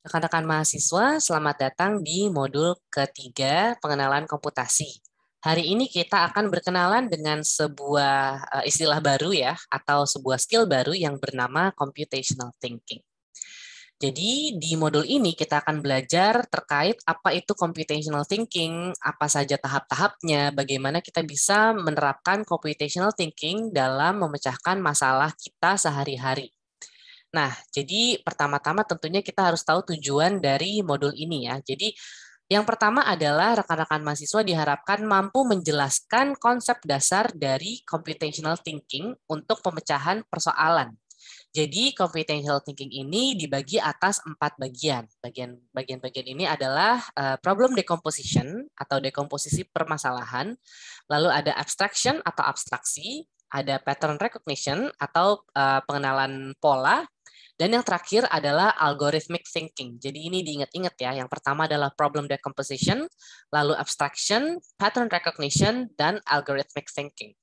Rekan-rekan mahasiswa, selamat datang di modul ketiga pengenalan komputasi. Hari ini kita akan berkenalan dengan sebuah istilah baru ya, atau sebuah skill baru yang bernama computational thinking. Jadi di modul ini kita akan belajar terkait apa itu computational thinking, apa saja tahap-tahapnya, bagaimana kita bisa menerapkan computational thinking dalam memecahkan masalah kita sehari-hari. Nah, jadi pertama-tama tentunya kita harus tahu tujuan dari modul ini ya. Jadi yang pertama adalah rekan-rekan mahasiswa diharapkan mampu menjelaskan konsep dasar dari computational thinking untuk pemecahan persoalan. Jadi computational thinking ini dibagi atas 4 bagian. Bagian-bagian ini adalah problem decomposition atau dekomposisi permasalahan, lalu ada abstraction atau abstraksi, ada pattern recognition atau pengenalan pola, dan yang terakhir adalah algorithmic thinking. Jadi ini diingat-ingat ya. Yang pertama adalah problem decomposition, lalu abstraction, pattern recognition, dan algorithmic thinking.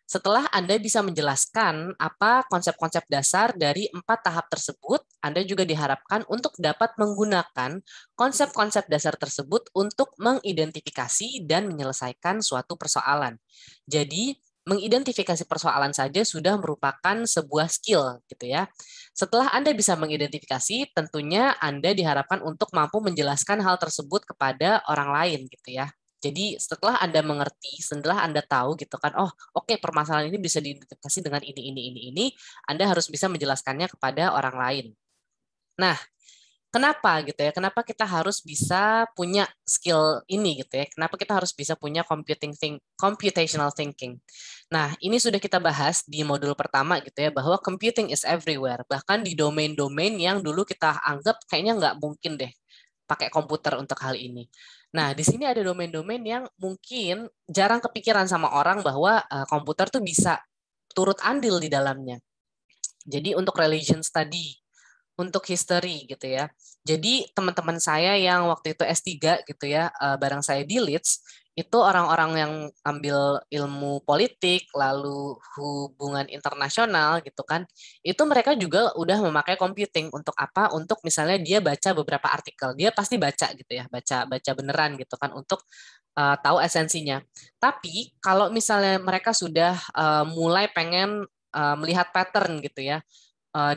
Setelah Anda bisa menjelaskan apa konsep-konsep dasar dari 4 tahap tersebut, Anda juga diharapkan untuk dapat menggunakan konsep-konsep dasar tersebut untuk mengidentifikasi dan menyelesaikan suatu persoalan. Jadi, mengidentifikasi persoalan saja sudah merupakan sebuah skill gitu ya. Setelah Anda bisa mengidentifikasi, tentunya Anda diharapkan untuk mampu menjelaskan hal tersebut kepada orang lain gitu ya. Jadi setelah Anda mengerti, setelah Anda tahu gitu kan, oh oke permasalahan ini bisa diidentifikasi dengan ini, Anda harus bisa menjelaskannya kepada orang lain. Nah, kenapa gitu ya? Kenapa kita harus bisa punya skill ini gitu ya? Kenapa kita harus bisa punya computational thinking? Nah, ini sudah kita bahas di modul pertama gitu ya, bahwa computing is everywhere. Bahkan di domain-domain yang dulu kita anggap kayaknya nggak mungkin deh pakai komputer untuk hal ini. Nah, di sini ada domain-domain yang mungkin jarang kepikiran sama orang bahwa komputer tuh bisa turut andil di dalamnya. Jadi untuk religion study, untuk history gitu ya. Jadi teman-teman saya yang waktu itu S3 gitu ya, bareng saya di Leeds, itu orang-orang yang ambil ilmu politik, lalu hubungan internasional gitu kan, itu mereka juga udah memakai computing untuk apa? Untuk misalnya dia baca beberapa artikel, dia pasti baca gitu ya, baca baca beneran gitu kan untuk tahu esensinya. Tapi kalau misalnya mereka sudah mulai pengen melihat pattern gitu ya,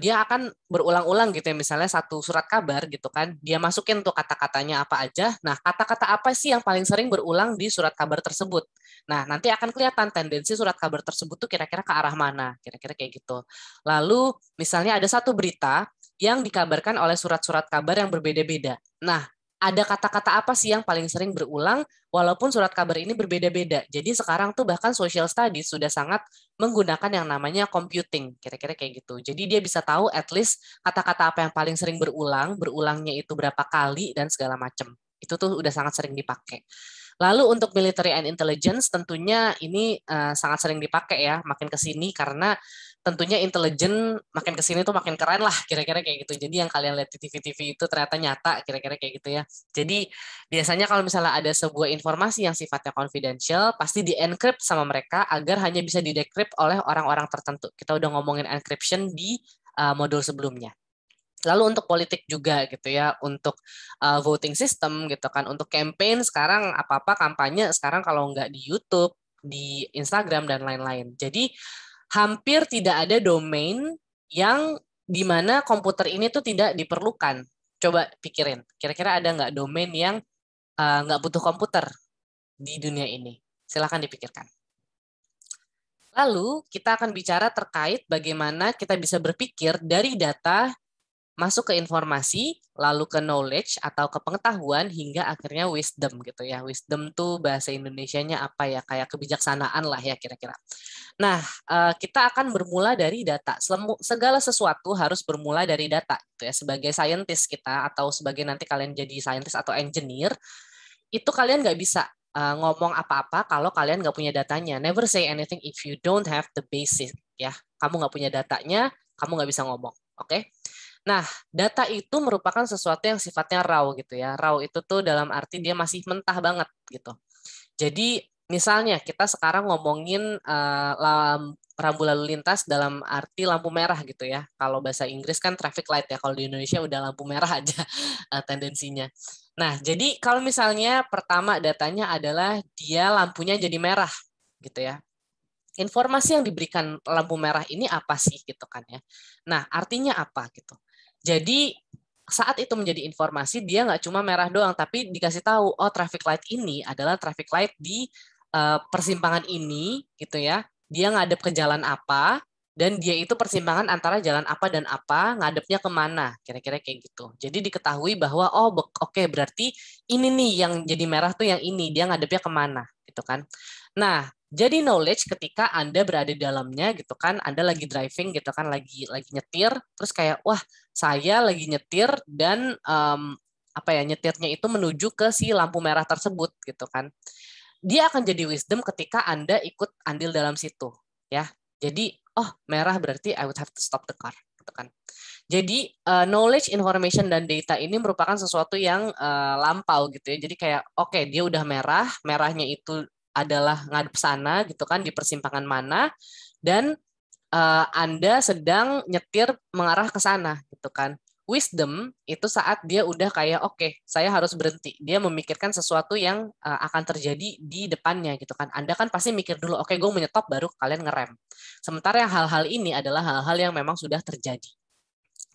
dia akan berulang-ulang gitu ya, misalnya satu surat kabar gitu kan, dia masukin tuh kata-katanya apa aja. Nah, kata-kata apa sih yang paling sering berulang di surat kabar tersebut? Nah, nanti akan kelihatan tendensi surat kabar tersebut tuh kira-kira ke arah mana, kira-kira kayak gitu. Lalu misalnya ada satu berita yang dikabarkan oleh surat-surat kabar yang berbeda-beda. Nah, ada kata-kata apa sih yang paling sering berulang walaupun surat kabar ini berbeda-beda. Jadi sekarang tuh bahkan social studies sudah sangat menggunakan yang namanya computing, kira-kira kayak gitu. Jadi dia bisa tahu at least kata-kata apa yang paling sering berulang, berulangnya itu berapa kali dan segala macam. Itu tuh udah sangat sering dipakai. Lalu untuk military and intelligence tentunya ini sangat sering dipakai ya makin ke sini karena tentunya intelijen makin ke sini tuh makin keren lah kira-kira kayak gitu. Jadi yang kalian lihat di TV-TV itu ternyata nyata kira-kira kayak gitu ya. Jadi biasanya kalau misalnya ada sebuah informasi yang sifatnya confidential pasti di-encrypt sama mereka agar hanya bisa di-decrypt oleh orang-orang tertentu. Kita udah ngomongin encryption di modul sebelumnya. Lalu untuk politik juga gitu ya, untuk voting system gitu kan, untuk campaign sekarang apa-apa kampanye sekarang kalau nggak di YouTube, di Instagram dan lain-lain. Jadi hampir tidak ada domain yang di mana komputer ini tuh tidak diperlukan. Coba pikirin, kira-kira ada nggak domain yang nggak butuh komputer di dunia ini? Silahkan dipikirkan. Lalu kita akan bicara terkait bagaimana kita bisa berpikir dari data masuk ke informasi, lalu ke knowledge atau ke pengetahuan hingga akhirnya wisdom gitu ya. Wisdom tuh bahasa Indonesianya apa ya? Kayak kebijaksanaan lah ya kira-kira. Nah, kita akan bermula dari data. Segala sesuatu harus bermula dari data gitu ya. Sebagai scientist kita atau sebagai nanti kalian jadi scientist atau engineer, itu kalian nggak bisa ngomong apa-apa kalau kalian nggak punya datanya. Never say anything if you don't have the basic ya. Kamu nggak punya datanya, kamu nggak bisa ngomong. Oke? Nah, data itu merupakan sesuatu yang sifatnya raw gitu ya. Raw itu tuh dalam arti dia masih mentah banget gitu. Jadi Misalnya kita sekarang ngomongin rambu lalu lintas dalam arti lampu merah gitu ya. Kalau bahasa Inggris kan traffic light ya. Kalau di Indonesia udah lampu merah aja tendensinya. Nah, jadi kalau misalnya pertama datanya adalah dia lampunya jadi merah gitu ya. Informasi yang diberikan lampu merah ini apa sih gitu kan ya. Nah, artinya apa gitu. Jadi saat itu menjadi informasi dia nggak cuma merah doang, tapi dikasih tahu, oh traffic light ini adalah traffic light di persimpangan ini gitu ya. Dia ngadep ke jalan apa dan dia itu persimpangan antara jalan apa dan apa, ngadepnya kemana, kira-kira kayak gitu. Jadi diketahui bahwa oh oke, berarti ini nih yang jadi merah tuh yang ini, dia ngadepnya kemana gitu kan. Nah, jadi knowledge ketika Anda berada di dalamnya gitu kan, Anda lagi driving gitu kan, lagi nyetir, terus kayak wah saya lagi nyetir dan apa ya nyetirnya itu menuju ke si lampu merah tersebut gitu kan. Dia akan jadi wisdom ketika Anda ikut andil dalam situ ya. Jadi oh merah berarti I would have to stop the car gitu kan. Jadi knowledge, information dan data ini merupakan sesuatu yang lampau gitu ya. Jadi kayak oke, dia udah merah, merahnya itu adalah ngadep sana gitu kan di persimpangan mana dan Anda sedang nyetir mengarah ke sana gitu kan. Wisdom itu saat dia udah kayak oke, saya harus berhenti. Dia memikirkan sesuatu yang akan terjadi di depannya gitu kan. Anda kan pasti mikir dulu, oke, gue menyetop baru kalian ngerem. Sementara yang hal-hal ini adalah hal-hal yang memang sudah terjadi.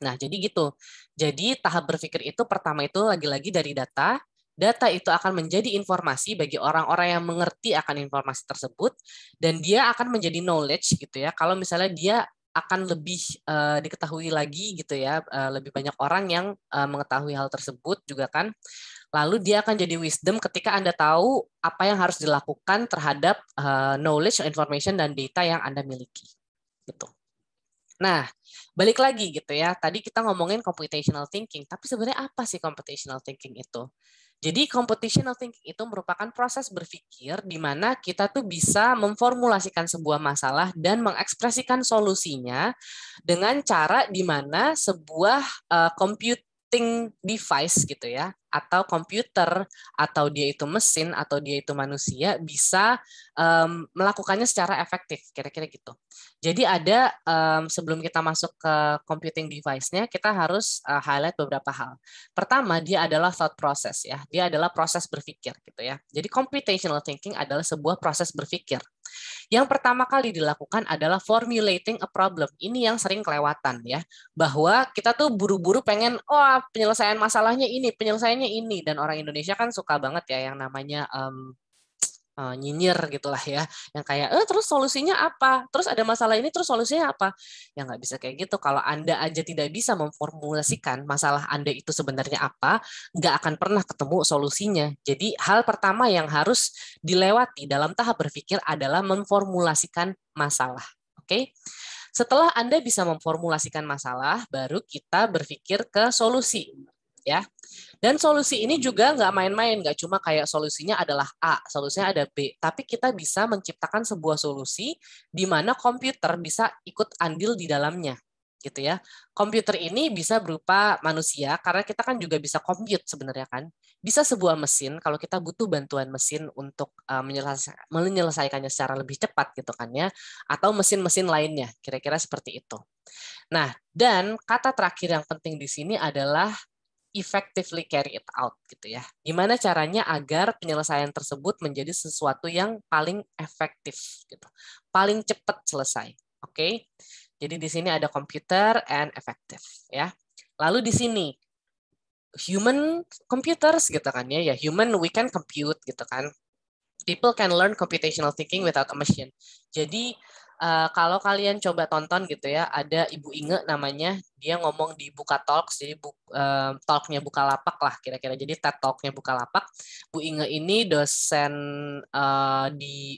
Nah, jadi gitu. Jadi tahap berpikir itu pertama itu lagi-lagi dari data. Data itu akan menjadi informasi bagi orang-orang yang mengerti akan informasi tersebut dan dia akan menjadi knowledge gitu ya. Kalau misalnya dia akan lebih diketahui lagi gitu ya, lebih banyak orang yang mengetahui hal tersebut juga kan. Lalu dia akan jadi wisdom ketika Anda tahu apa yang harus dilakukan terhadap knowledge, information dan data yang Anda miliki. Gitu. Nah, balik lagi gitu ya. Tadi kita ngomongin computational thinking, tapi sebenarnya apa sih computational thinking itu? Jadi computational thinking itu merupakan proses berpikir di mana kita tuh bisa memformulasikan sebuah masalah dan mengekspresikan solusinya dengan cara di mana sebuah computing device gitu ya, atau komputer, atau dia itu mesin, atau dia itu manusia bisa melakukannya secara efektif, kira-kira gitu. Jadi ada sebelum kita masuk ke computing device-nya, kita harus highlight beberapa hal. Pertama, dia adalah thought process ya. Dia adalah proses berpikir gitu ya. Jadi computational thinking adalah sebuah proses berpikir. Yang pertama kali dilakukan adalah formulating a problem. Ini yang sering kelewatan ya. Bahwa kita tuh buru-buru pengen, oh penyelesaian masalahnya ini, penyelesaiannya ini. Dan orang Indonesia kan suka banget ya yang namanya nyinyir gitulah ya, yang kayak terus solusinya apa, terus ada masalah ini terus solusinya apa, ya nggak bisa kayak gitu. Kalau Anda aja tidak bisa memformulasikan masalah Anda itu sebenarnya apa, nggak akan pernah ketemu solusinya. Jadi hal pertama yang harus dilewati dalam tahap berpikir adalah memformulasikan masalah. Oke, setelah Anda bisa memformulasikan masalah, baru kita berpikir ke solusi ya. Dan solusi ini juga nggak main-main, nggak cuma kayak solusinya adalah A, solusinya ada B, tapi kita bisa menciptakan sebuah solusi di mana komputer bisa ikut andil di dalamnya, gitu ya. Komputer ini bisa berupa manusia, karena kita kan juga bisa compute sebenarnya kan. Bisa sebuah mesin, kalau kita butuh bantuan mesin untuk menyelesaikannya secara lebih cepat gitu kan ya, atau mesin-mesin lainnya, kira-kira seperti itu. Nah, dan kata terakhir yang penting di sini adalah effectively carry it out gitu ya. Gimana caranya agar penyelesaian tersebut menjadi sesuatu yang paling efektif gitu. Paling cepat selesai. Oke. Jadi di sini ada computer and effective ya. Lalu di sini human computers gitu kan ya. Ya human we can compute gitu kan. People can learn computational thinking without a machine. Jadi kalau kalian coba tonton gitu ya, ada Ibu Inge namanya, dia ngomong di Buka Talks, jadi talknya Bukalapak lah kira-kira. Jadi TED Talknya Bukalapak. Bu Inge ini dosen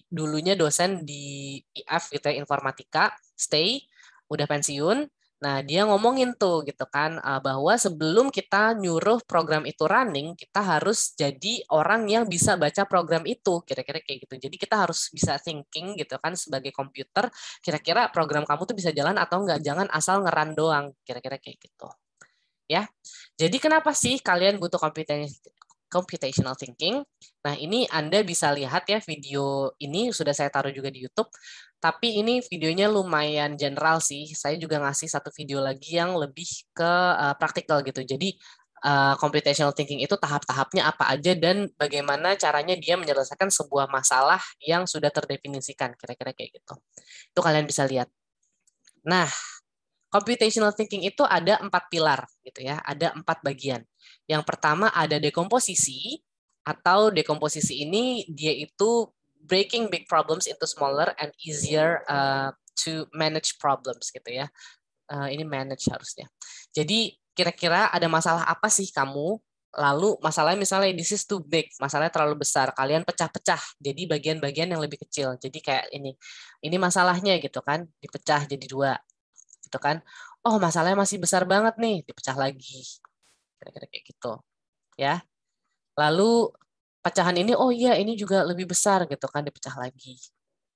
dulunya dosen di IF gitu ya, informatika, stay, udah pensiun. Nah, dia ngomongin tuh gitu kan bahwa sebelum kita nyuruh program itu running, kita harus jadi orang yang bisa baca program itu, kira-kira kayak gitu. Jadi kita harus bisa thinking gitu kan sebagai komputer, kira-kira program kamu tuh bisa jalan atau enggak, jangan asal nge-run doang, kira-kira kayak gitu. Ya. Jadi kenapa sih kalian butuh computational thinking. Nah, ini Anda bisa lihat ya, video ini sudah saya taruh juga di YouTube, tapi ini videonya lumayan general sih. Saya juga ngasih satu video lagi yang lebih ke praktikal gitu. Jadi computational thinking itu tahap-tahapnya apa aja dan bagaimana caranya dia menyelesaikan sebuah masalah yang sudah terdefinisikan, kira-kira kayak gitu. Itu kalian bisa lihat. Nah, computational thinking itu ada 4 pilar gitu ya, ada 4 bagian. Yang pertama ada dekomposisi, atau dekomposisi ini dia itu breaking big problems into smaller and easier to manage problems gitu ya. Ini manage harusnya. Jadi kira-kira ada masalah apa sih kamu? Lalu masalahnya misalnya this is too big, masalahnya terlalu besar, kalian pecah-pecah jadi bagian-bagian yang lebih kecil. Jadi kayak ini masalahnya gitu kan, dipecah jadi 2 gitu kan. Oh, masalahnya masih besar banget nih, dipecah lagi. Kira-kira kayak gitu, ya. Lalu pecahan ini, oh iya ini juga lebih besar gitu kan, dipecah lagi.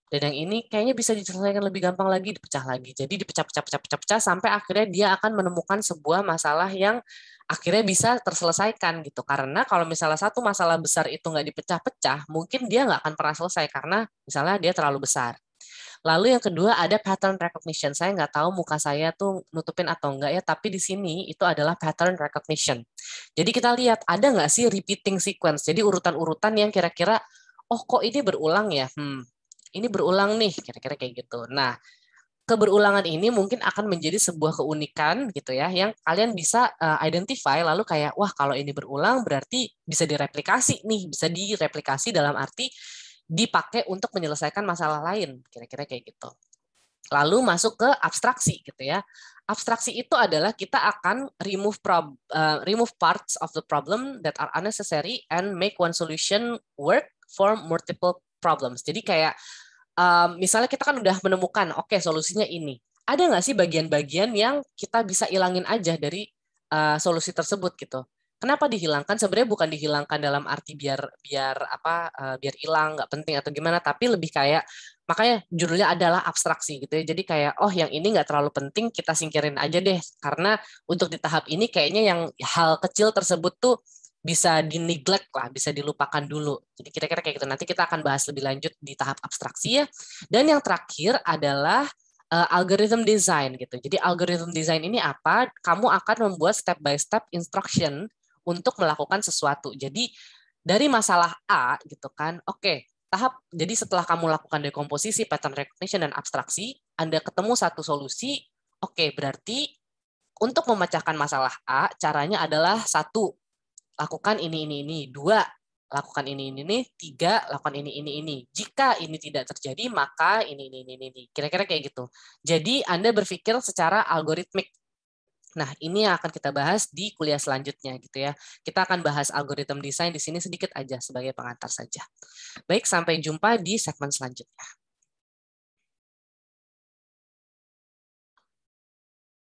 Dan yang ini kayaknya bisa diselesaikan lebih gampang lagi, dipecah lagi. Jadi dipecah-pecah sampai akhirnya dia akan menemukan sebuah masalah yang akhirnya bisa terselesaikan gitu. Karena kalau misalnya satu masalah besar itu nggak dipecah-pecah, mungkin dia nggak akan pernah selesai karena misalnya dia terlalu besar. Lalu yang kedua ada pattern recognition. Saya nggak tahu muka saya tuh nutupin atau enggak ya, tapi di sini itu adalah pattern recognition. Jadi kita lihat ada nggak sih repeating sequence. Jadi urutan-urutan yang kira-kira, oh kok ini berulang ya? Ini berulang nih, kira-kira kayak gitu. Nah, keberulangan ini mungkin akan menjadi sebuah keunikan gitu ya, yang kalian bisa identify lalu kayak, wah kalau ini berulang berarti bisa direplikasi nih, bisa direplikasi dalam arti dipakai untuk menyelesaikan masalah lain, kira-kira kayak gitu. Lalu masuk ke abstraksi gitu ya. Abstraksi itu adalah kita akan remove parts of the problem that are unnecessary and make one solution work for multiple problems. Jadi kayak misalnya kita kan udah menemukan, oke, solusinya ini. Ada nggak sih bagian-bagian yang kita bisa ilangin aja dari solusi tersebut gitu? Kenapa dihilangkan? Sebenarnya bukan dihilangkan dalam arti biar hilang, nggak penting atau gimana, tapi lebih kayak makanya judulnya adalah abstraksi gitu ya. Jadi kayak oh yang ini nggak terlalu penting, kita singkirin aja deh karena untuk di tahap ini kayaknya yang hal kecil tersebut tuh bisa di-neglect lah, bisa dilupakan dulu. Jadi kira-kira kayak gitu. Nanti kita akan bahas lebih lanjut di tahap abstraksi ya. Dan yang terakhir adalah algorithm design gitu. Jadi algorithm design ini apa? Kamu akan membuat step by step instruction untuk melakukan sesuatu. Jadi dari masalah A gitu kan, oke, jadi setelah kamu lakukan dekomposisi, pattern recognition, dan abstraksi, Anda ketemu satu solusi, oke, berarti untuk memecahkan masalah A, caranya adalah satu, lakukan ini. Dua, lakukan ini. Tiga, lakukan ini. Jika ini tidak terjadi, maka ini. Kira-kira kayak gitu. Jadi Anda berpikir secara algoritmik. Nah, ini yang akan kita bahas di kuliah selanjutnya gitu ya. Kita akan bahas algoritma desain di sini sedikit aja sebagai pengantar saja. Baik, sampai jumpa di segmen selanjutnya.